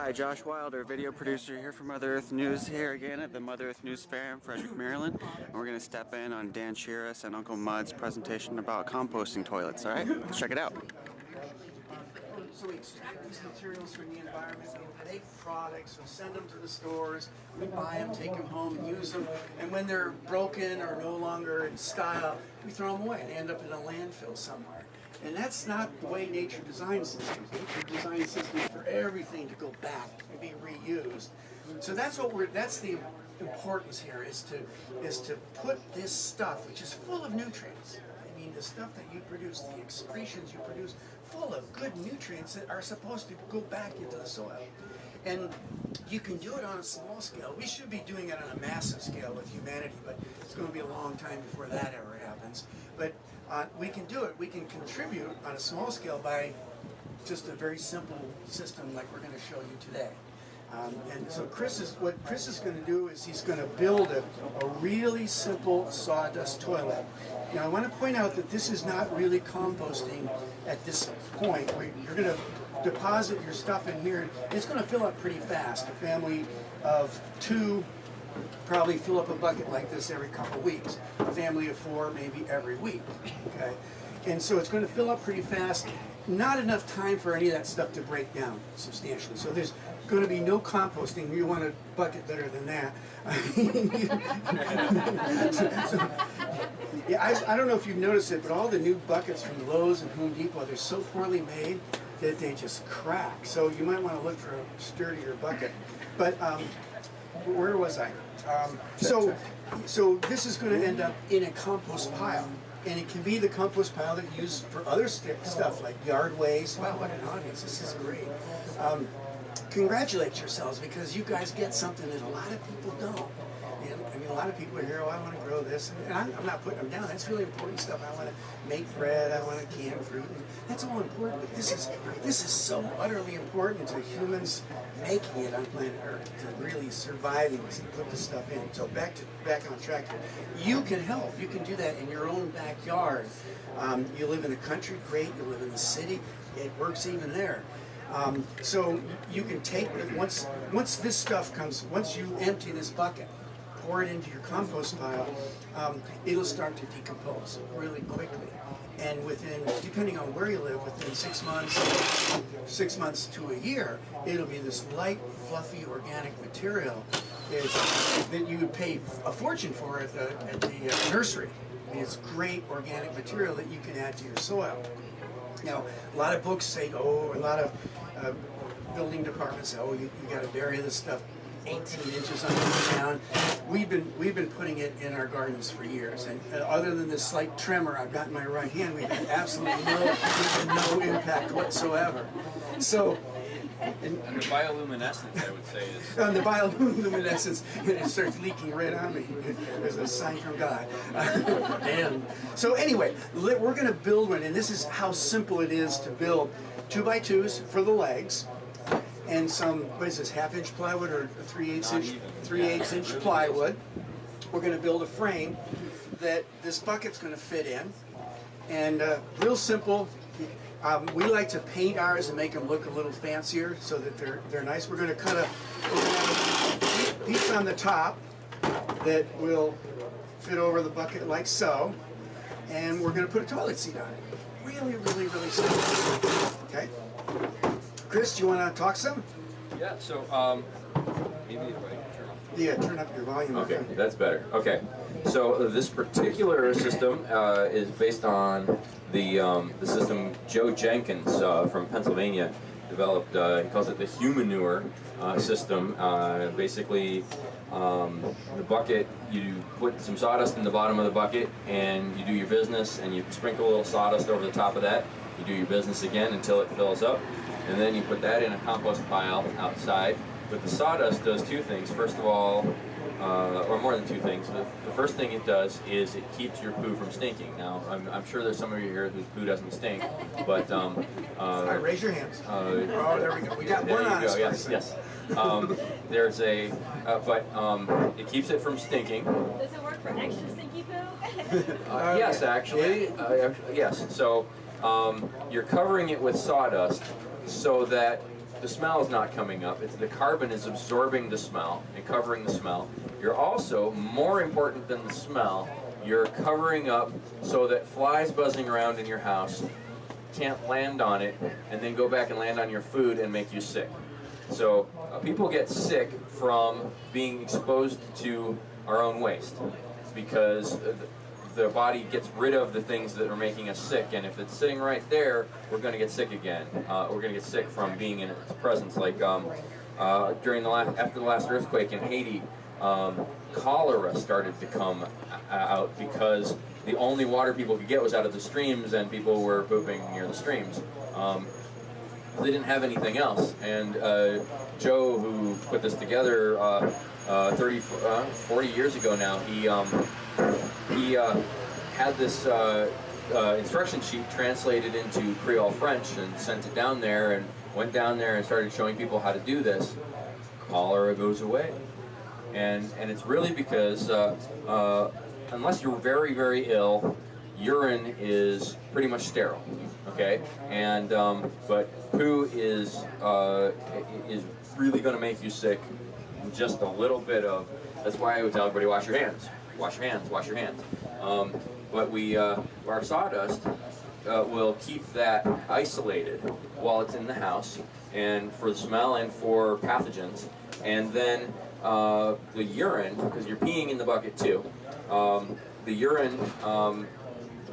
Hi, Josh Wilder, video producer here for Mother Earth News, here again at the Mother Earth News Fair in Frederick, Maryland. And we're going to step in on Dan Chiras and Uncle Mud's presentation about composting toilets. Alright, let's check it out. So we extract these materials from the environment, we make products, we send them to the stores, we buy them, take them home, and use them, and when they're broken or no longer in style, we throw them away. They end up in a landfill somewhere. And that's not the way nature designs systems. Nature designs systems for everything to go back and be reused. So that's the importance here, is to put this stuff, which is full of nutrients. I mean, the stuff that you produce, the excretions you produce, full of good nutrients that are supposed to go back into the soil. And you can do it on a small scale. We should be doing it on a massive scale with humanity, but it's going to be a long time before that ever happens. But we can do it. We can contribute on a small scale by just a very simple system like we're going to show you today. And so what Chris is going to do is he's going to build a really simple sawdust toilet. Now I want to point out that this is not really composting at this point. You're going to deposit your stuff in here, and it's going to fill up pretty fast. A family of 2 probably fill up a bucket like this every couple of weeks. A family of 4 maybe every week. Okay, and so it's going to fill up pretty fast. Not enough time for any of that stuff to break down substantially. So there's going to be no composting. You want a bucket better than that. I don't know if you've noticed it, but all the new buckets from Lowe's and Home Depot, they're so poorly made that they just crack. So you might want to look for a sturdier bucket. But where was I? So this is going to end up in a compost pile. And it can be the compost pile that you use for other stuff like yard waste. Wow, what an audience. This is great. Congratulate yourselves, because you guys get something that a lot of people don't. And, I mean, a lot of people are here, oh, I want to grow this. And I'm not putting them down. That's really important stuff. I want to make bread. I want to can fruit. And that's all important. But this is so utterly important to humans making it on planet Earth, to really surviving this and put this stuff in. So back on track here. You can help. You can do that in your own backyard. You live in the country, great. You live in the city, it works even there. So you can take it, once this stuff comes, once you empty this bucket, pour it into your compost pile, it'll start to decompose really quickly. And within, depending on where you live, within 6 months to a year, it'll be this light, fluffy, organic material that you would pay a fortune for at the nursery. I mean, it's great organic material that you can add to your soil. Now, a lot of books say, oh, a lot of building departments say, oh, you got to bury this stuff 18 inches under the ground. We've been putting it in our gardens for years, and other than this slight tremor I've got in my right hand, we've had absolutely no impact whatsoever. So. And the bioluminescence, I would say, is... On the bioluminescence, it starts leaking right on me. There's a sign from God. And so anyway, we're going to build one, and this is how simple it is to build. 2x2s for the legs, and some, what is this, 1/2 inch plywood or 3/8 inch plywood. We're going to build a frame that this bucket's going to fit in, and real simple. We like to paint ours and make them look a little fancier so that they're nice. We're going to cut a piece on the top that will fit over the bucket like so, and we're going to put a toilet seat on it. Really, really, really simple. Okay? Chris, do you want to talk some? Yeah, so maybe if I turn off. Yeah, turn up your volume. Okay, that's better. Okay, so this particular system is based on the system Joe Jenkins from Pennsylvania developed. He calls it the Humanure system. Basically, the bucket, you put some sawdust in the bottom of the bucket, and you do your business, and you sprinkle a little sawdust over the top of that. You do your business again until it fills up, and then you put that in a compost pile outside. But the sawdust does 2 things. First of all, or more than 2 things. The first thing it does is it keeps your poo from stinking. Now, I'm sure there's some of you here whose poo doesn't stink, but... All right, raise your hands. Oh, there we go. We got one honest person. Yes. There's a... it keeps it from stinking. Does it work for extra stinky poo? Yes, actually. Yes. So, you're covering it with sawdust so that the smell is not coming up. It's the carbon is absorbing the smell and covering the smell. You're also, more important than the smell, you're covering up so that flies buzzing around in your house can't land on it and then go back and land on your food and make you sick. So people get sick from being exposed to our own waste because the body gets rid of the things that are making us sick, and if it's sitting right there, we're going to get sick again. We're going to get sick from being in its presence. Like after the last earthquake in Haiti, cholera started to come out because the only water people could get was out of the streams, and people were pooping near the streams. They didn't have anything else, and Joe, who put this together 40 years ago now, he had this instruction sheet translated into Creole French and sent it down there, and went down there and started showing people how to do this. Cholera goes away. And it's really because unless you're very, very ill, urine is pretty much sterile, okay? And but poo is really going to make you sick. Just a little bit of. That's why I would tell everybody, wash your hands, wash your hands, wash your hands. But our sawdust will keep that isolated while it's in the house, and for the smell and for pathogens. And then the urine, because you're peeing in the bucket too, the urine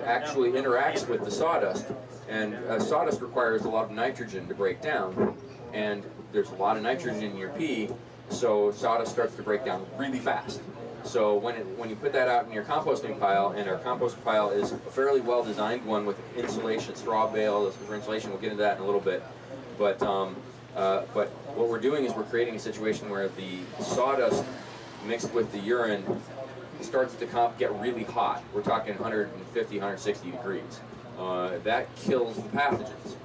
actually interacts with the sawdust, and sawdust requires a lot of nitrogen to break down, and there's a lot of nitrogen in your pee, so sawdust starts to break down really fast. So when you put that out in your composting pile, and our compost pile is a fairly well designed one with insulation, straw bale for insulation, we'll get into that in a little bit, but what we're doing is we're creating a situation where the sawdust mixed with the urine starts to get really hot. We're talking 150, 160 degrees. That kills the pathogens.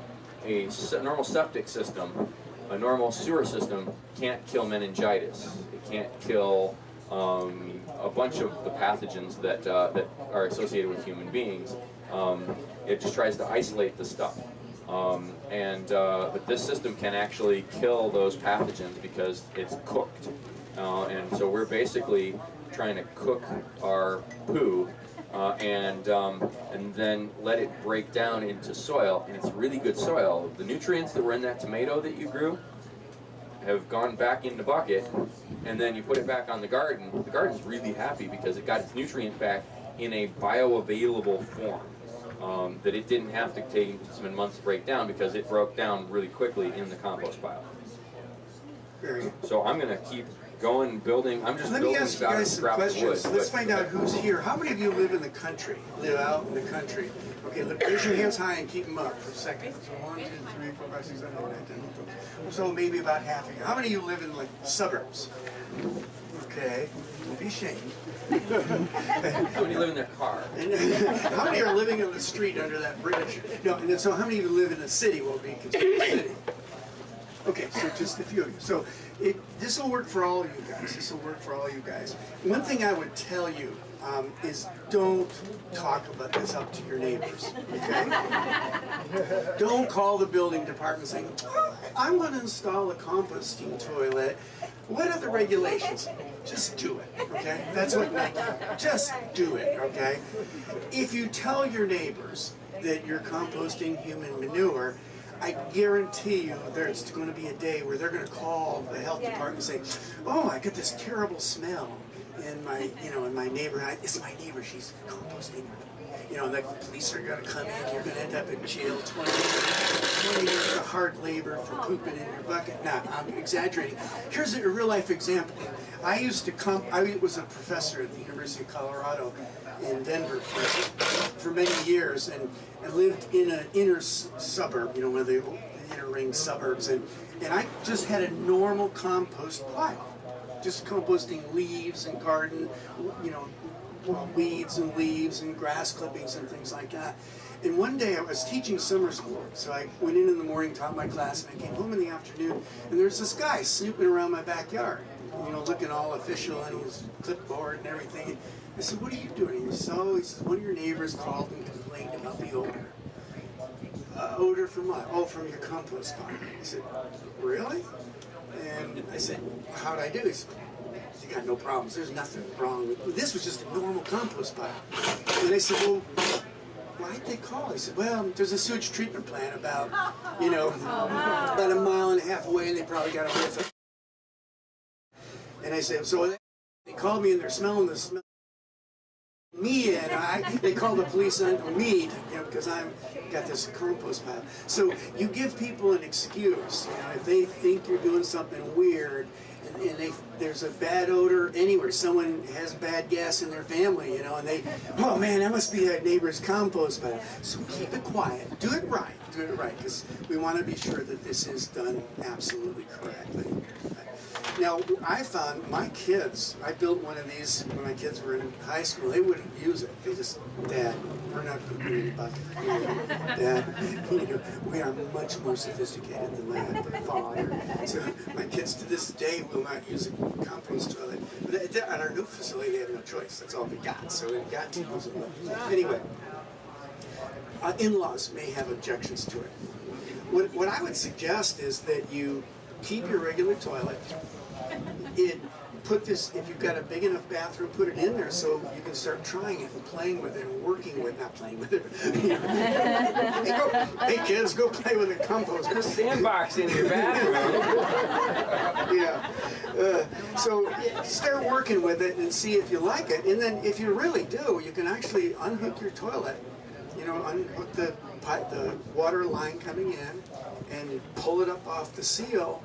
A normal septic system, a normal sewer system can't kill meningitis. It can't kill a bunch of the pathogens that are associated with human beings. It just tries to isolate the stuff. But this system can actually kill those pathogens because it's cooked. And so we're basically trying to cook our poo and then let it break down into soil, and it's really good soil. The nutrients that were in that tomato that you grew have gone back in the bucket, and then you put it back on the garden. The garden's really happy because it got its nutrient back in a bioavailable form that it didn't have to take some months to break down because it broke down really quickly in the compost pile. So I'm going to keep going, building. I'm just Let building me ask you guys some questions. Let's find out who's here. How many of you live in the country? Live out in the country? Okay, look, raise your hands high and keep them up for a second. So 1, 2, 3, 4, 5, 6, 7, 8, 9, 10, 11. So maybe about half of you. How many of you live in like suburbs? Okay, don't be ashamed. How many live in their car? How many are living on the street under that bridge? No, and then so how many of you live in a city? What would be considered a city? Okay, so just a few of you. So this will work for all of you guys. This will work for all you guys. One thing I would tell you is don't talk about this up to your neighbors, okay? Don't call the building department saying, oh, I want to install a composting toilet. What are the regulations? Just do it, okay? That's what I do. Just do it, okay? If you tell your neighbors that you're composting human manure, I guarantee you there's going to be a day where they're going to call the health department and say, oh, I get this terrible smell in my, in my neighborhood. It's my neighbor, she's composting. The police are going to come in, you're going to end up in jail 20 years of hard labor for pooping in your bucket. Nah, I'm exaggerating. Here's a real life example. I was a professor at the University of Colorado in Denver for many years, and I lived in an inner suburb, one of the inner ring suburbs, and I just had a normal compost pile, just composting leaves and garden, weeds and leaves and grass clippings and things like that. And one day I was teaching summer school, so I went in the morning, taught my class, and I came home in the afternoon, and there's this guy snooping around my backyard, looking all official and his clipboard and everything. I said, what are you doing? He says, one of your neighbors called and complained about the odor. odor from what? Oh, from your compost pile. He said, really? And I said, how'd I do? He said, you got no problems. There's nothing wrong with this. Was just a normal compost pile. And I said, well, why'd they call? He said, well, there's a sewage treatment plant about, about a mile and a half away, and they probably got a whiff of. And I said, so they called me, and they're smelling the smell. Me and they call the police on me, because I'm got this compost pile. So you give people an excuse, if they think you're doing something weird, and there's a bad odor anywhere, someone has bad gas in their family, and they, oh man, that must be that neighbor's compost pile. So keep it quiet, do it right, because we want to be sure that this is done absolutely correctly. Now, I found my kids, I built one of these when my kids were in high school. They wouldn't use it. They just, Dad, we're not pooping in the bucket. Dad, we are much more sophisticated than that, Father. So my kids to this day will not use a compost toilet. But at our new facility, they have no choice. That's all we got. So we've got to use it. Anyway, in-laws may have objections to it. What I would suggest is that you keep your regular toilet. Put this, if you've got a big enough bathroom, put it in there so you can start trying it and playing with it and working with, not playing with it. Hey kids, go play with the compost. Put a sandbox in your bathroom. Yeah. So start working with it and see if you like it. And then if you really do, you can actually unhook your toilet, unhook the water line coming in and pull it up off the seal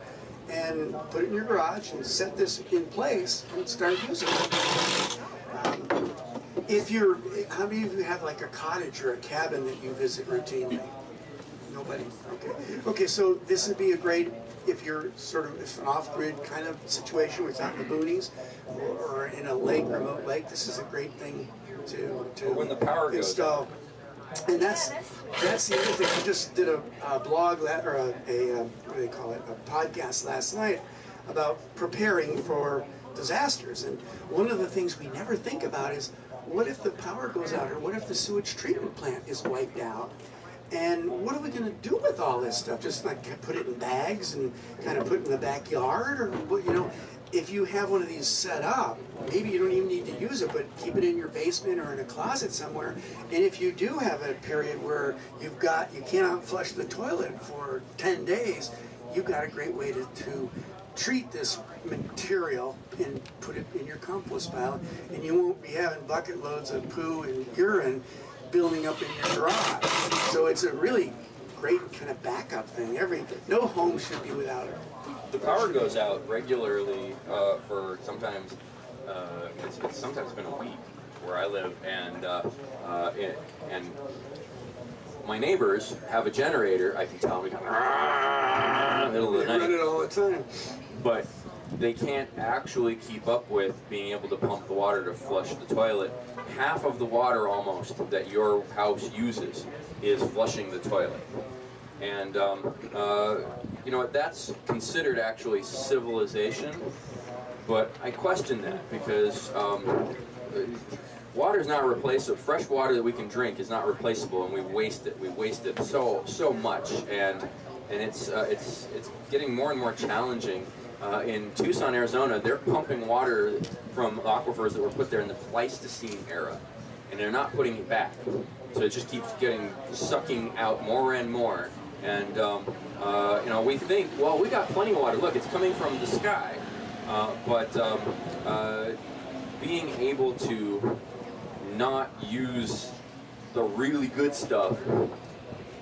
and put it in your garage and set this in place and start using it. How many of you have like a cottage or a cabin that you visit routinely? Nobody? Okay, so this would be a great, if you're if an off-grid kind of situation where it's out in the boonies or in a lake, remote lake, this is a great thing to when the power install. Goes out. And that's the other thing. I just did a blog, or what do they call it, a podcast last night about preparing for disasters. And one of the things we never think about is, what if the power goes out, or what if the sewage treatment plant is wiped out? And what are we going to do with all this stuff? Just like put it in bags and kind of put it in the backyard, or if you have one of these set up, maybe you don't even need to use it, but keep it in your basement or in a closet somewhere. And if you do have a period where you cannot flush the toilet for 10 days, you've got a great way to treat this material and put it in your compost pile, and you won't be having bucket loads of poo and urine building up in your garage. So it's a really great kind of backup thing. No home should be without it. The power goes out regularly for sometimes, it's sometimes been a week where I live, and my neighbors have a generator. I can tell them in the middle of the night. They run it all the time. But they can't actually keep up with being able to pump the water to flush the toilet. Half of the water almost that your house uses is flushing the toilet. And that's considered actually civilization, but I question that, because water is not replaceable. Fresh water that we can drink is not replaceable, and we waste it. We waste it so much, and it's getting more and more challenging. In Tucson, Arizona, they're pumping water from aquifers that were put there in the Pleistocene era, and they're not putting it back. So it just keeps sucking out more and more. And we think, well, we got plenty of water. Look, it's coming from the sky. But being able to not use the really good stuff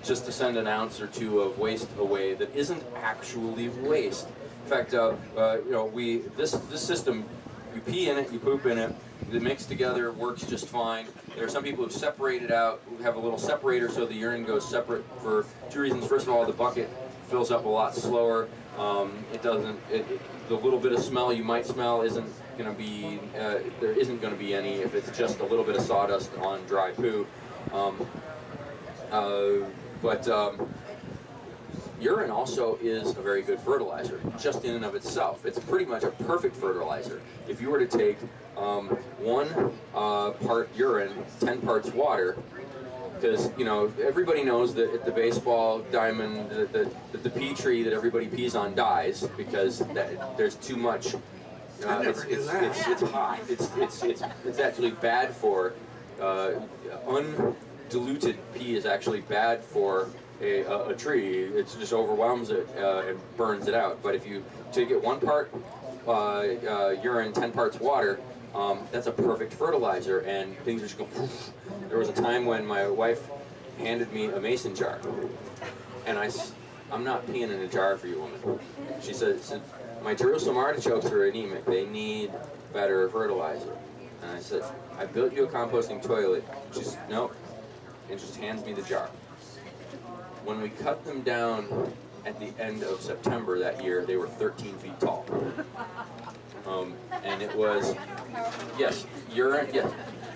just to send an ounce or two of waste away that isn't actually waste. In fact, this system, you pee in it, you poop in it, they mix together, works just fine. There are some people who separate it out, who have a little separator so the urine goes separate for two reasons. First of all, the bucket fills up a lot slower. The little bit of smell you might smell isn't going to be, there isn't going to be any if it's just a little bit of sawdust on dry poo. Urine also is a very good fertilizer, just in and of itself. It's pretty much a perfect fertilizer. If you were to take 1 part urine, 10 parts water, because everybody knows that at the baseball diamond, the pea tree that everybody pees on dies because there's too much. It's hot. It's actually bad for undiluted pea is actually bad for a tree. It just overwhelms it and burns it out. But if you take it 1 part urine, 10 parts water, that's a perfect fertilizer, and things are just going poof. There was a time when my wife handed me a mason jar, and I'm not peeing in a jar for you, woman. She said, my Jerusalem artichokes are anemic. They need better fertilizer. And I said, I built you a composting toilet. She said, no, and just hands me the jar. When we cut them down at the end of September that year, they were 13 feet tall. And it was, yes,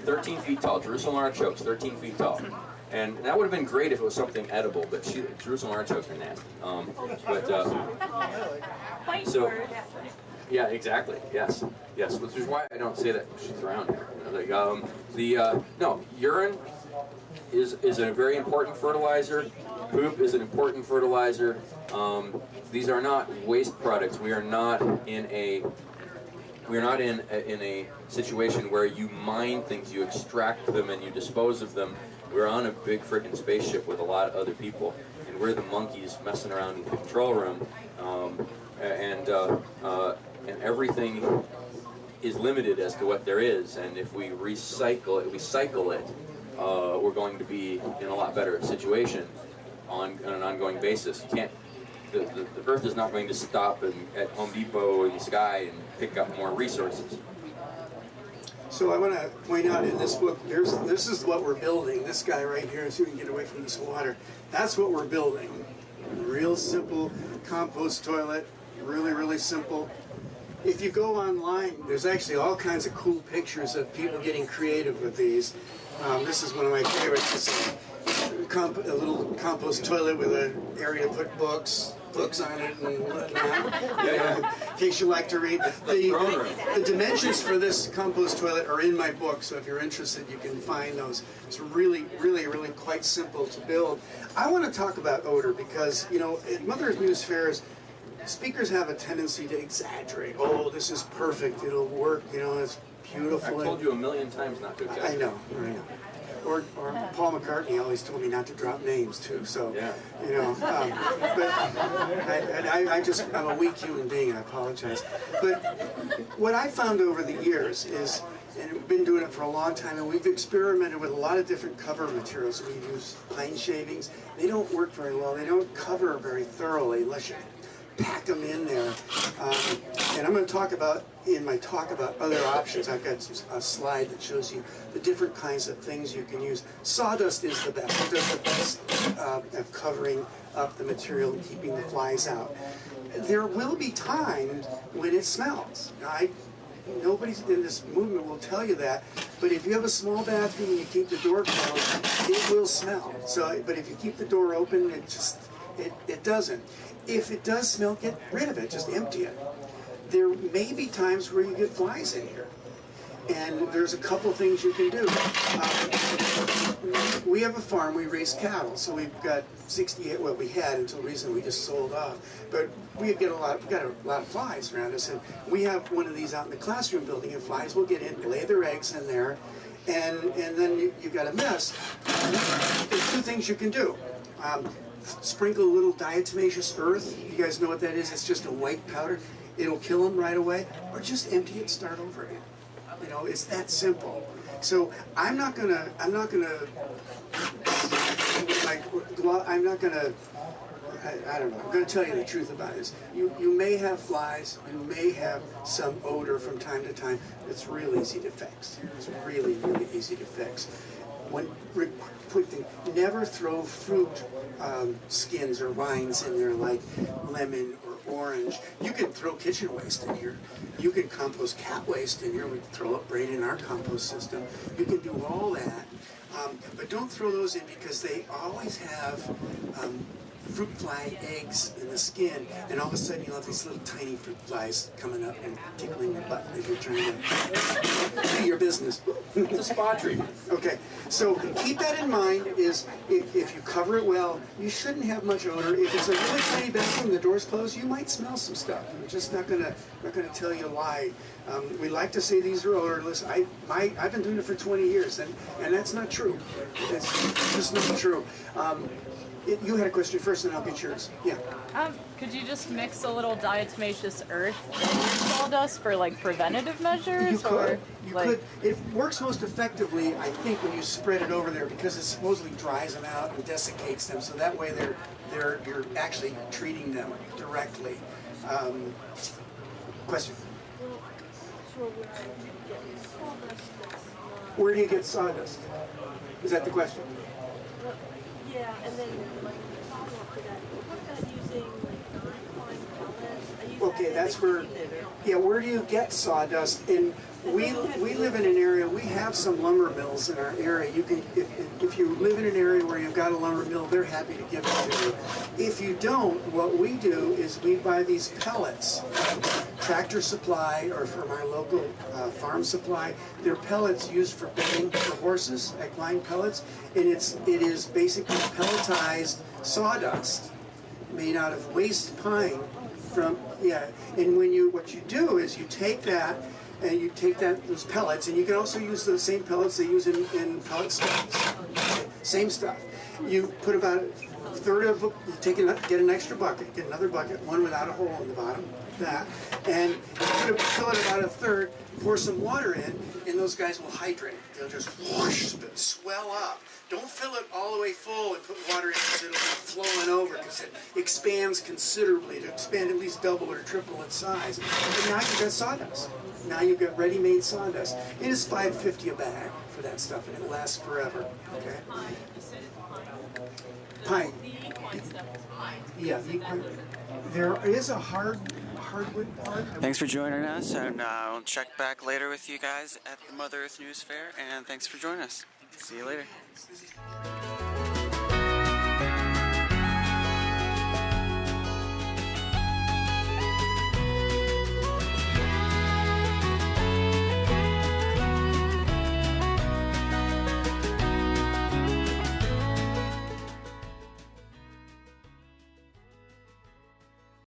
13 feet tall. Jerusalem artichokes, 13 feet tall. And that would have been great if it was something edible, but Jerusalem artichokes are nasty. So, yeah, exactly. Yes, which is why I don't say that she's around here. No, urine is a very important fertilizer. Poop is an important fertilizer. These are not waste products. We are not in a situation where you mine things, you extract them, and you dispose of them. We're on a big freaking spaceship with a lot of other people, and we're the monkeys messing around in the control room, and everything is limited as to what there is. And if we cycle it, we're going to be in a lot better situation on an ongoing basis. You can't. The Earth is not going to stop at Home Depot in the sky and pick up more resources. So I want to point out in this book, this is what we're building. This guy right here, so we can get away from this water. That's what we're building. Real simple compost toilet. Really, really simple. If you go online, there's actually all kinds of cool pictures of people getting creative with these. This is one of my favorites. It's a little compost toilet with an area to put books on it and whatnot, in case you like to read. The dimensions for this compost toilet are in my book, so if you're interested, you can find those. It's really, really, really quite simple to build. I want to talk about odor because, at Mother Earth News Fairs, speakers have a tendency to exaggerate. Oh, this is perfect. It'll work. It's beautiful. I've told you a million times not to exaggerate. I know. Or Paul McCartney always told me not to drop names too. So, yeah. But I'm a weak human being. I apologize. But what I found over the years is, and we've been doing it for a long time, and we've experimented with a lot of different cover materials. We use pine shavings. They don't work very well. They don't cover very thoroughly unless you pack them in there. And I'm going to talk about, in my talk about other options, I've got a slide that shows you the different kinds of things you can use. Sawdust is the best. It does the best at covering up the material and keeping the flies out. There will be times when it smells. Nobody in this movement will tell you that, but if you have a small bathroom and you keep the door closed, it will smell. But if you keep the door open, it doesn't. If it does smell, get rid of it. Just empty it. There may be times where you get flies in here, and there's a couple things you can do. We have a farm. We raise cattle, so we've got 68. Well, we had until recently. We just sold off, but we got a lot of flies around us, and we have one of these out in the classroom building. And flies will get in, lay their eggs in there, and then you got a mess. There's two things you can do. Sprinkle a little diatomaceous earth. You guys know what that is? It's just a white powder. It'll kill them right away. Or just empty it, start over again. It's that simple. So I'm not gonna tell you the truth about this. You may have flies, you may have some odor from time to time. It's real easy to fix. It's really, really easy to fix. Never throw fruit skins or rinds in there like lemon or orange. You can throw kitchen waste in here. You can compost cat waste in here. We throw it right in our compost system. You can do all that. But don't throw those in because they always have fruit fly eggs in the skin, and all of a sudden you'll have these little tiny fruit flies coming up and tickling your butt as you're trying to do your business. It's a spa treatment. Okay, so keep that in mind. Is if you cover it well, you shouldn't have much odor. If it's a really tiny bathroom, the door's closed, you might smell some stuff. I'm just not gonna tell you a lie. We like to say these are odorless. I've been doing it for 20 years, and that's not true. It's just not true. You had a question first, and I'll get yours. Yeah. Could you just mix a little diatomaceous earth in your sawdust for like preventative measures? You could. You like, could. It works most effectively, I think, when you spread it over there because it supposedly dries them out and desiccates them. So that way, you're actually treating them directly. Question. Where do you get sawdust? Is that the question? Yeah, and then like follow-up to that. What about using like non-fine pellets? I use Okay, that that's as a where. heat emitter. Yeah, where do you get sawdust? And we live in an area. We have some lumber mills in our area. You can, if you live in an area where you've got a lumber mill, they're happy to give it to you. If you don't, what we do is we buy these pellets. Tractor Supply or from our local farm supply. They're pellets used for bedding for horses, equine pellets, and it is basically pelletized sawdust made out of waste pine from and what you do is you take that and you take those pellets, and you can also use the same pellets they use in pellet stoves. Same stuff. You put about a third of get an extra bucket, get another bucket, one without a hole in the bottom, that, and fill it about a third, pour some water in, and those guys will hydrate. They'll just whoosh, swell up. Don't fill it all the way full and put water in because it'll be flowing over because it expands considerably. It'll expand at least double or triple its size. And now you've got sawdust. Now you've got ready-made sawdust. It is $5.50 a bag for that stuff, and it lasts forever. Okay. Pine. Yeah, the equine. There is a hardwood part. Thanks for joining us, and I'll check back later with you guys at the Mother Earth News Fair, and thanks for joining us. See you later.